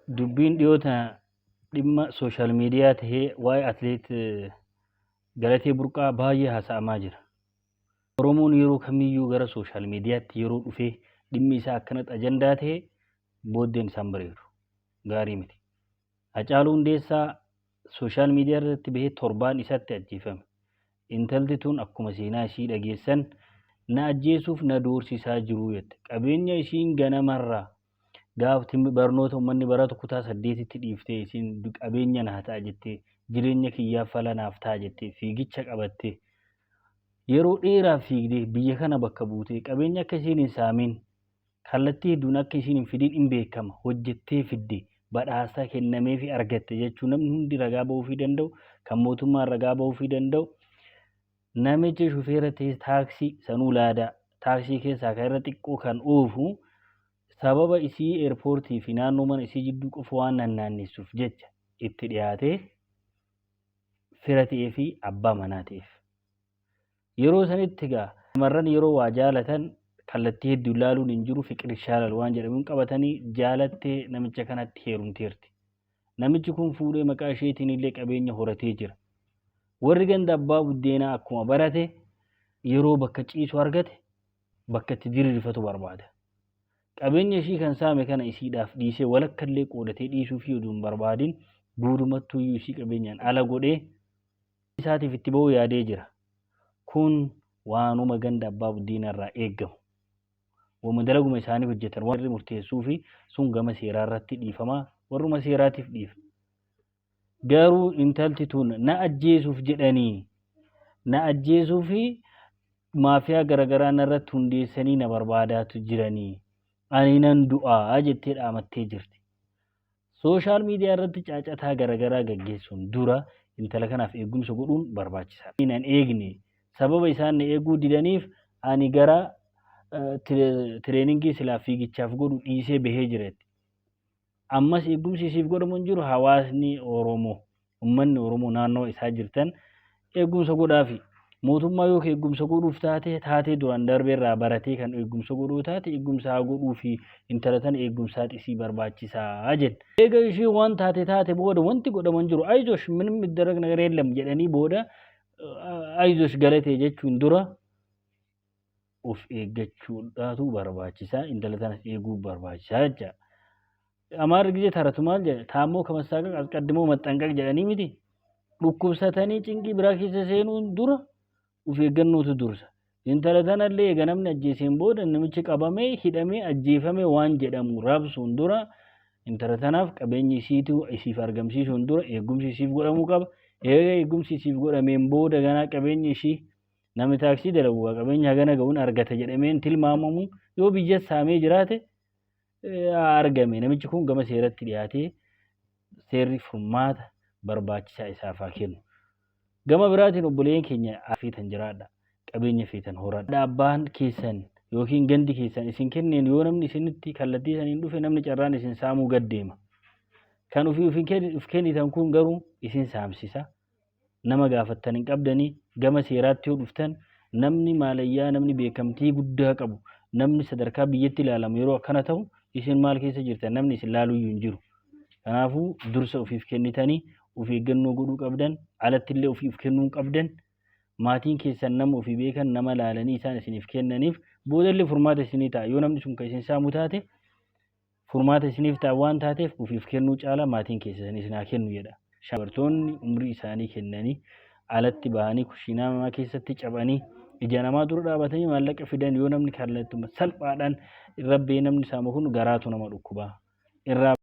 Dubbiin dhiyoota dhimma sooshaal miidiyaa tahee waa'ee atileet Galatee Burqaa baay'ee haasa'amaa jira. Oromoon yeroo kamiyyuu gara sooshaal miidiyaatti yeroo dhufee dhimmi isaa akkanatti ajandaa ta'e booddeen isaan bareedu. Gaarii miti. Hacaaluu Hundeessaa sooshaal miidiyaa irratti bahee torbaan isatti ajjeefame. Intalti tun akkuma seenaa ishii dhageessan na ajjeesuuf na doorsisaa jiru jette. Qabeenya ishiin ganamarraa gaafti barnoota uummanni baratu kutaa 8tti dhiiftee isiin qabeenya naa ta'a jettee jireenya kiyyaaf fala naaf ta'a jettee fiigicha qabattee yeroo dheeraaf fiigdee biyya kana bakka buutee qabeenya akka isiin hin saamin kallattii hedduun akka isiin hin fidin hin beekama hojjettee fidde badhaasa kennamee fi argatte jechuun namni hundi ragaa ba'uu danda'u kan mootummaan ragaa ba'uu danda'u namicha shufeera ta'e taaksii sanuu laadaa taaksii keessaa kan irra xiqqoo kan oofu sababa isii eerpoortii fi naannoo mana isii jidduu qofa waan naannessuuf jecha itti dhiyaatee fira ta'ee fi abbaa manaa ta'eef. Yeroo sanitti egaa shamarran yeroo waa jaalatan kallattii hedduu ilaaluun hin jiru fiqir shaalal waan jedhamuun qabatanii jaalattee namicha kanatti heerumteerti. Namichi kun fuudhee maqaa isheetiin illee qabeenya horatee jira. Warri ganda abbaa buddeenaa akkuma barate yeroo bakka ciisu argate bakka itti diriirfatu barbaada. Qabeenya ishii kan saame kana isiidhaaf dhiisee walakka illee qoodatee dhiisuu fi utuu hin barbaadin guutumattuu iyyuu ishii qabeenyaan ala godhee isaatiif itti ba'uu yaadee jira. Kun waanuma ganda abbaa buddeenaa irraa eeggamu. Wama dalaguma isaaniif hojjetan warri murteessuu fi sun gama seeraa irratti dhiifamaa warruma seeraatiif dhiifa. Garuu intalti tun na ajjeesuuf jedhanii na ajjeesuu fi maafiyaa garaagaraa narratti hundeessanii na barbaadaatu jiranii. Ani nan du'aa jettee dhaamattee jirti. Sooshaal miidiyaa irratti caacataa garaagaraa gaggeessuun dura intala kanaaf eegumsa godhuun barbaachisaadha. Nan eegne sababa isaan na eeguu didaniif ani gara tireeningii silaa fiigichaaf godhu dhiisee bahee jiretti. Ammas eegumsi isiif godhamu hin jiru hawaasni Oromoo uummanni Oromoo naannoo isaa jirtan eegumsa godhaafi. Mootummaa yoo eegumsa godhuuf taatee duraan darbee irraa baratee kan eegumsa godhuu taate eegumsa haa godhuu fi intala tan eegumsaati isii barbaachisaa jedha. Eega ishii waan taate booda wanti godhaman jiru ayzosh ምንም ይደረግ ነገር የለም jedhanii booda ayzosh galatee jechuun dura of eeggachuudhaatu barbaachisaa intala tanas eeguu barbaachisaa jecha. Amaar ጊዜ ተረቱ ማል ታሞ ከመሳቀቅ አስቀድሞ መጠንቀቅ jedhanii miti dhukkubsatanii cinqii biraa keessa seenuun dura of eeggannuutu dursa. Intala tanallee eega namni ajjeeseen booda namichi qabamee hidhamee ajjeefame waan jedhamu raabsuun dura intala tanaaf qabeenyi isiif argamsiisuun dura eegumsi isiif godhamuu qaba. Eega eegumsi isiif godhameen booda ganaa qabeenyi ishii namni taaksii dalagu qabeenya hagana ga'uun argata jedhameen tilmaamamu yoo biyya saamee jiraate argame namichi kun gama seeratti dhiyaatee seerri furmaata barbaachisaa isaaf haa kennu. Gama biraatiin obboleen keenya afiitan jiraadha. Qabeenya feetan horadha. Abbaan keessan yookiin gandi keessan isin kenneen yoo namni isinitti kallattii isaniin dhufe namni carraan isin saamuu gaddeema. Kan uf kennitan kun garuu isin saamsisa. Nama gaafattan hin qabdanii gama seeraatti yoo dhuftan namni maalayyaa namni beekamtii guddaa qabu namni sadarkaa biyyatti ilaalamu yeroo akkana ta'u isin maal keessa jirtan namni isin laaluyyuu hin jiru. Kanaafuu dursa ofiif kennitanii of eeggannoo godhuu qabdan alattillee ofiif kennuu qabdan maatiin keessan nama ofii beekan nama laalanii isaan isiniif kennaniif boodallee furmaata isinii ta'a yoo namni sun kan isin saamu taate furmaata isiniif ta'a waan taateef ofiif kennuu caala maatiin keessan isin haa kennu jedha. Shamartoonni umrii isaanii kennanii alatti bahanii kushiinaa namaa keessatti cabanii ija namaa dura dhaabatanii maallaqa fidan yoo namni kallattuma salphaadhaan irra bee namni saamu kun garaatu nama dhukkuba. Irraa